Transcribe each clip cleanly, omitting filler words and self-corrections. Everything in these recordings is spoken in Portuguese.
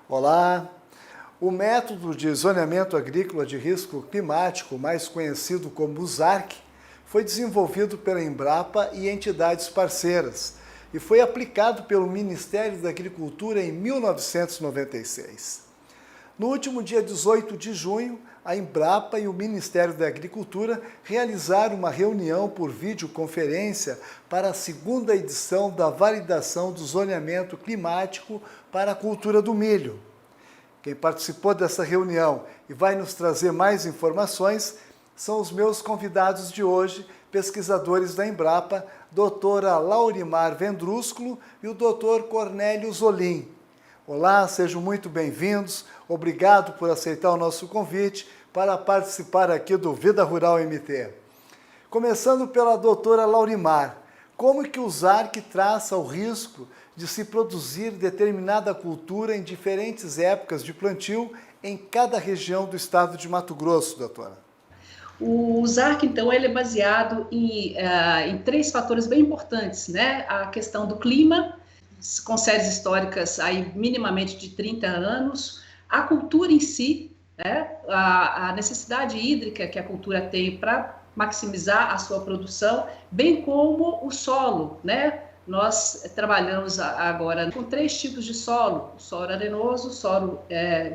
Olá! O método de zoneamento agrícola de risco climático, mais conhecido como o ZARC, foi desenvolvido pela Embrapa e entidades parceiras e foi aplicado pelo Ministério da Agricultura em 1996. No último dia 18 de junho, a Embrapa e o Ministério da Agricultura realizaram uma reunião por videoconferência para a segunda edição da validação do zoneamento climático para a cultura do milho. Quem participou dessa reunião e vai nos trazer mais informações são os meus convidados de hoje, pesquisadores da Embrapa, doutora Laurimar Vendrúsculo e o doutor Cornélio Zolim. Olá, sejam muito bem-vindos. Obrigado por aceitar o nosso convite para participar aqui do Vida Rural MT. Começando pela doutora Laurimar, como que o ZARC traça o risco de se produzir determinada cultura em diferentes épocas de plantio em cada região do estado de Mato Grosso, doutora? O ZARC, então, ele é baseado em três fatores bem importantes, né? A questão do clima, com séries históricas aí minimamente de 30 anos, a cultura em si, né? A necessidade hídrica que a cultura tem para maximizar a sua produção, bem como o solo, né? Nós trabalhamos agora com três tipos de solo: o solo arenoso, o solo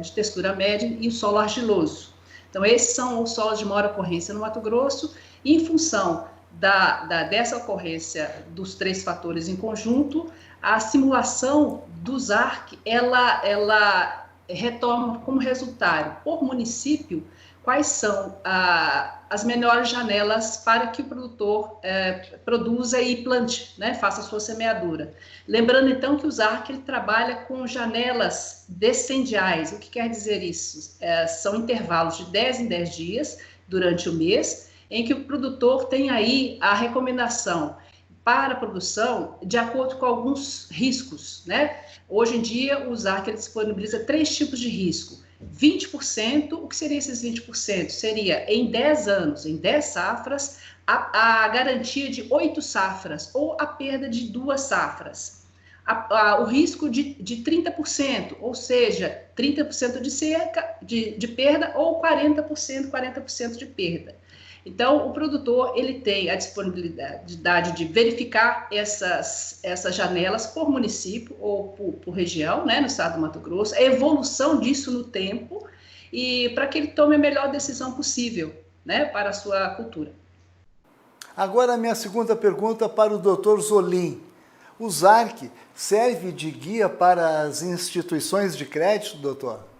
de textura média e o solo argiloso. Então, esses são os solos de maior ocorrência no Mato Grosso, e em função dessa ocorrência dos três fatores em conjunto, a simulação do ZARC, ela retoma como resultado, por município, quais são as melhores janelas para que o produtor produza e plante, né, faça a sua semeadura. Lembrando, então, que o ZARC ele trabalha com janelas descendiais. O que quer dizer isso? São intervalos de 10 em 10 dias durante o mês, em que o produtor tem aí a recomendação para a produção de acordo com alguns riscos, né? Hoje em dia, o ZARC ele disponibiliza três tipos de risco. 20%, o que seria esses 20%? Seria em 10 anos, em 10 safras, a garantia de 8 safras ou a perda de 2 safras. O risco de 30%, ou seja, 30% de seca, de perda, ou 40% de perda. Então, o produtor ele tem a disponibilidade de verificar essas janelas por município ou por região, né, no estado do Mato Grosso, a evolução disso no tempo, e para que ele tome a melhor decisão possível, né, para a sua cultura. Agora, a minha segunda pergunta para o Dr. Zolim. O ZARC serve de guia para as instituições de crédito, doutor?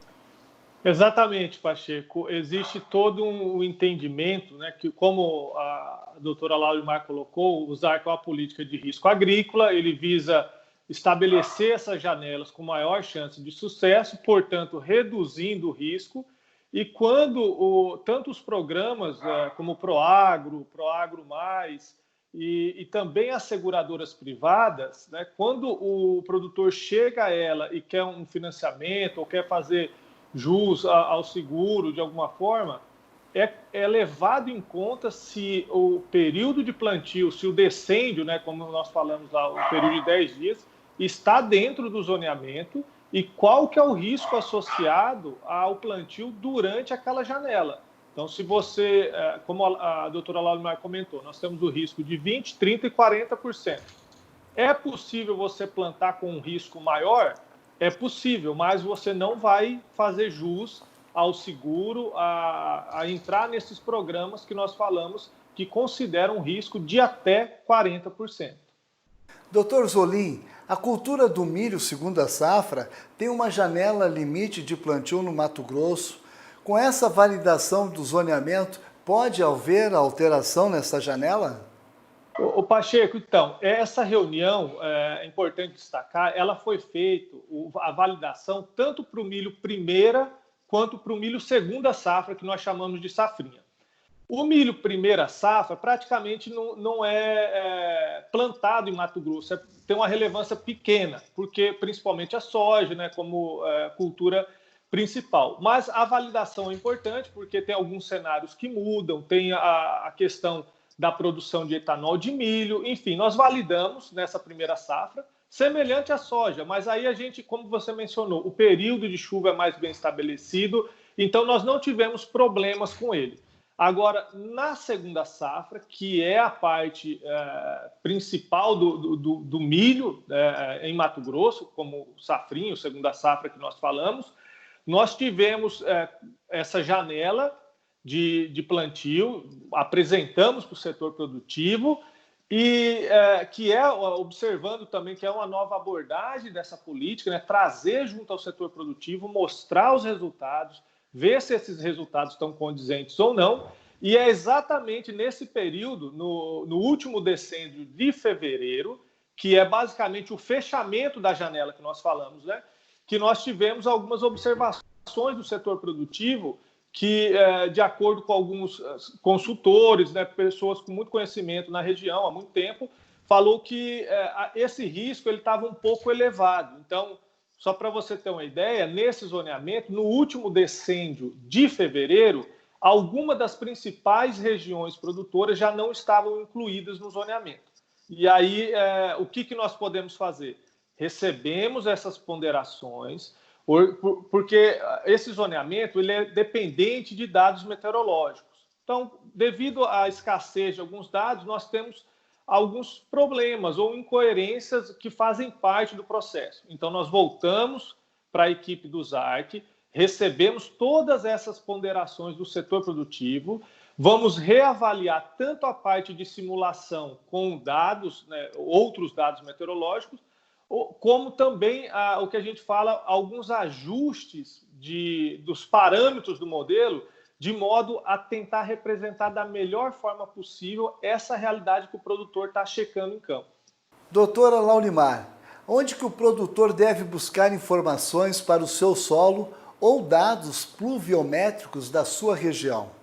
Exatamente, Pacheco. Existe todo um entendimento, né, que, como a doutora Laurimar colocou, o ZARC é uma política de risco agrícola, ele visa estabelecer essas janelas com maior chance de sucesso, portanto, reduzindo o risco. E quando tanto os programas como o Proagro, Proagro Mais e também as seguradoras privadas, né, quando o produtor chega a ela e quer um financiamento ou quer fazer jus ao seguro de alguma forma, é levado em conta se o período de plantio, se o decêndio, né, como nós falamos lá, o período de 10 dias, está dentro do zoneamento e qual que é o risco associado ao plantio durante aquela janela. Então, se você, como a doutora Laurimar comentou, nós temos o risco de 20%, 30% e 40%. É possível você plantar com um risco maior? É possível, mas você não vai fazer jus ao seguro, a entrar nesses programas que nós falamos que consideram um risco de até 40%. Doutor Zolim, a cultura do milho segunda safra tem uma janela limite de plantio no Mato Grosso. Com essa validação do zoneamento, pode haver alteração nessa janela? O Pacheco, então, essa reunião, é importante destacar, ela foi feita, a validação, tanto para o milho primeira quanto para o milho segunda safra, que nós chamamos de safrinha. O milho primeira safra praticamente não é plantado em Mato Grosso, tem uma relevância pequena, porque principalmente a soja, né, como cultura principal. Mas a validação é importante, porque tem alguns cenários que mudam, tem a questão da produção de etanol de milho, enfim, nós validamos nessa primeira safra, semelhante à soja, mas aí a gente, como você mencionou, o período de chuva é mais bem estabelecido, então nós não tivemos problemas com ele. Agora, na segunda safra, que é a parte principal do milho em Mato Grosso, como o safrinho, segunda safra que nós falamos, nós tivemos essa janela de plantio, apresentamos para o setor produtivo, e que observando também que é uma nova abordagem dessa política, né, trazer junto ao setor produtivo, mostrar os resultados, ver se esses resultados estão condizentes ou não, e é exatamente nesse período, no último decêndio de fevereiro, que é basicamente o fechamento da janela que nós falamos, né, que nós tivemos algumas observações do setor produtivo que, de acordo com alguns consultores, né, pessoas com muito conhecimento na região há muito tempo, falou que esse risco estava um pouco elevado. Então, só para você ter uma ideia, nesse zoneamento, no último decêndio de fevereiro, algumas das principais regiões produtoras já não estavam incluídas no zoneamento. E aí, o que nós podemos fazer? Recebemos essas ponderações, porque esse zoneamento ele é dependente de dados meteorológicos. Então, devido à escassez de alguns dados, nós temos alguns problemas ou incoerências que fazem parte do processo. Então, nós voltamos para a equipe do ZARC, recebemos todas essas ponderações do setor produtivo, vamos reavaliar tanto a parte de simulação com dados, né, outros dados meteorológicos, como também o que a gente fala, alguns ajustes dos parâmetros do modelo, de modo a tentar representar da melhor forma possível essa realidade que o produtor está checando em campo. Doutora Laulimar, onde que o produtor deve buscar informações para o seu solo ou dados pluviométricos da sua região?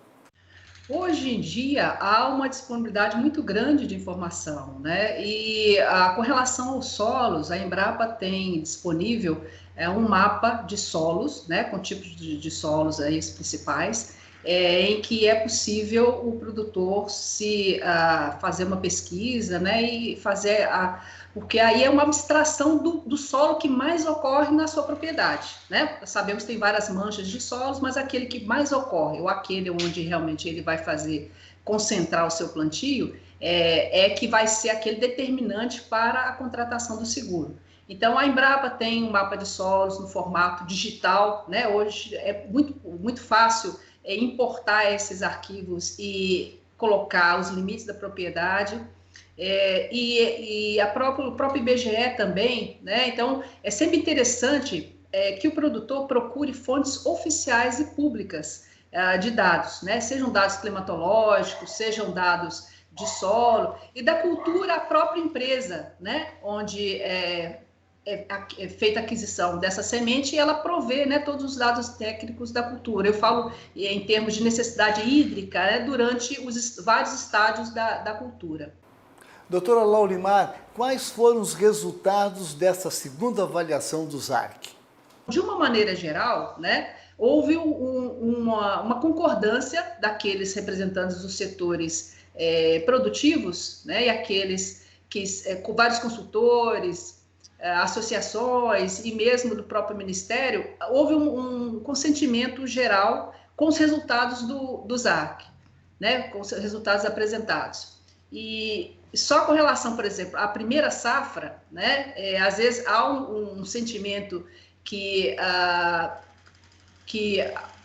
Hoje em dia há uma disponibilidade muito grande de informação, né? E com relação aos solos, a Embrapa tem disponível um mapa de solos, né? Com tipos de solos aí, os principais, em que é possível o produtor fazer uma pesquisa, né? E fazer porque aí é uma abstração do solo que mais ocorre na sua propriedade, né? Sabemos que tem várias manchas de solos, mas aquele que mais ocorre, ou aquele onde realmente ele vai concentrar o seu plantio, que vai ser aquele determinante para a contratação do seguro. Então, a Embrapa tem um mapa de solos no formato digital, né? Hoje é muito fácil importar esses arquivos e colocar os limites da propriedade. O próprio IBGE também, né? Então, é sempre interessante que o produtor procure fontes oficiais e públicas de dados, né? Sejam dados climatológicos, sejam dados de solo e da cultura, a própria empresa, né? Onde é feita a aquisição dessa semente e ela provê, né, todos os dados técnicos da cultura. Eu falo em termos de necessidade hídrica, né, durante os vários estádios da cultura. Doutora Laulimar, quais foram os resultados dessa segunda avaliação do ZARC? De uma maneira geral, né, houve uma concordância daqueles representantes dos setores produtivos, né, e aqueles que, com vários consultores, associações e mesmo do próprio Ministério, houve um consentimento geral com os resultados do ZARC, né, com os resultados apresentados. E só com relação, por exemplo, à primeira safra, né, às vezes há um sentimento que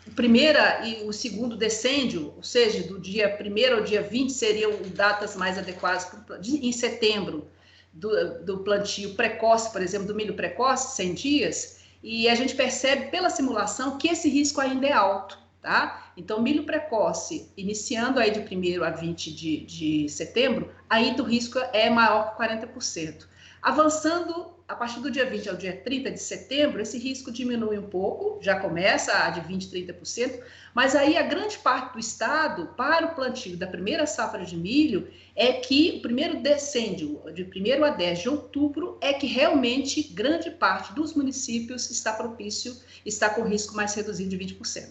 o primeiro e o segundo decêndio, ou seja, do dia 1º ao dia 20, seriam datas mais adequadas em setembro, do plantio precoce, por exemplo, do milho precoce, 100 dias, e a gente percebe pela simulação que esse risco ainda é alto, tá? Então, milho precoce, iniciando aí de 1º a 20 de setembro, ainda o risco é maior que 40%. Avançando, a partir do dia 20 ao dia 30 de setembro, esse risco diminui um pouco, já começa a de 20%, 30%, mas aí a grande parte do estado, para o plantio da primeira safra de milho, é que o primeiro decêndio, de 1º a 10 de outubro, é que realmente grande parte dos municípios está com risco mais reduzido de 20%.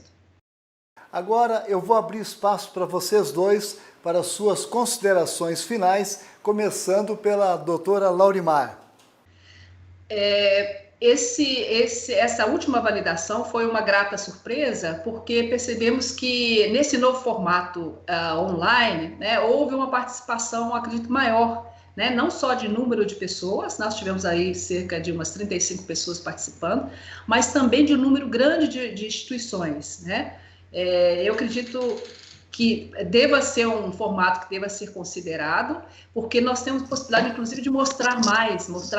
Agora eu vou abrir espaço para vocês dois, para suas considerações finais, começando pela doutora Laulimar. Essa última validação foi uma grata surpresa, porque percebemos que nesse novo formato online, né, houve uma participação, acredito, maior, né, não só de número de pessoas, nós tivemos aí cerca de umas 35 pessoas participando, mas também de um número grande de instituições, né? Eu acredito que deva ser um formato que deva ser considerado, porque nós temos possibilidade, inclusive, de mostrar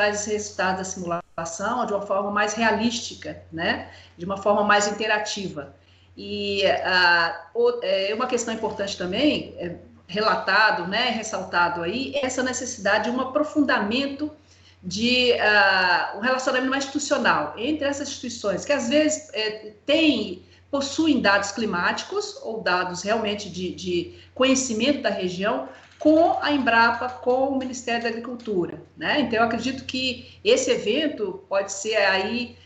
esses resultados da simulação de uma forma mais realística, né? De uma forma mais interativa. E uma questão importante também, relatado, né, ressaltado aí, essa necessidade de um aprofundamento de um relacionamento mais institucional entre essas instituições, que às vezes possuem dados climáticos ou dados realmente de conhecimento da região com a Embrapa, com o Ministério da Agricultura, né? Então, eu acredito que esse evento pode ser aí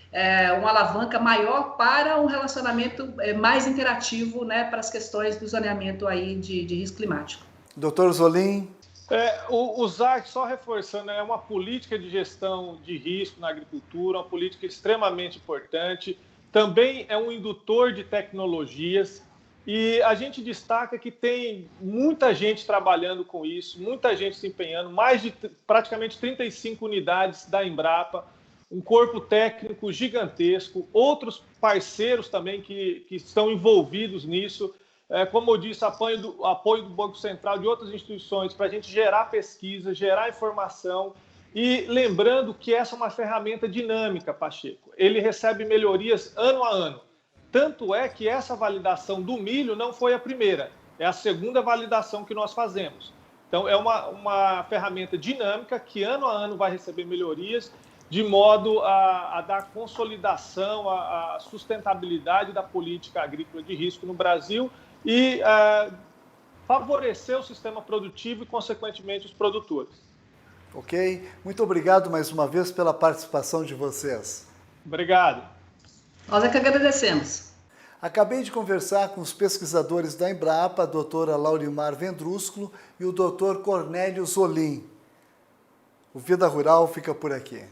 uma alavanca maior para um relacionamento mais interativo, né, para as questões do zoneamento aí de risco climático. Doutor Zolim. O ZARC, só reforçando, é uma política de gestão de risco na agricultura, uma política extremamente importante. Também é um indutor de tecnologias e a gente destaca que tem muita gente trabalhando com isso, muita gente se empenhando, mais de praticamente 35 unidades da Embrapa, um corpo técnico gigantesco, outros parceiros também que estão envolvidos nisso, como eu disse, apoio do Banco Central, de outras instituições, para a gente gerar pesquisa, gerar informação. E lembrando que essa é uma ferramenta dinâmica, Pacheco. Ele recebe melhorias ano a ano. Tanto é que essa validação do milho não foi a primeira, é a segunda validação que nós fazemos. Então, é uma ferramenta dinâmica que ano a ano vai receber melhorias, de modo a dar consolidação, a sustentabilidade da política agrícola de risco no Brasil e favorecer o sistema produtivo e, consequentemente, os produtores. Ok? Muito obrigado mais uma vez pela participação de vocês. Obrigado. Nós é que agradecemos. Acabei de conversar com os pesquisadores da Embrapa, a doutora Laurimar Vendrúsculo e o doutor Cornélio Zolim. O Vida Rural fica por aqui.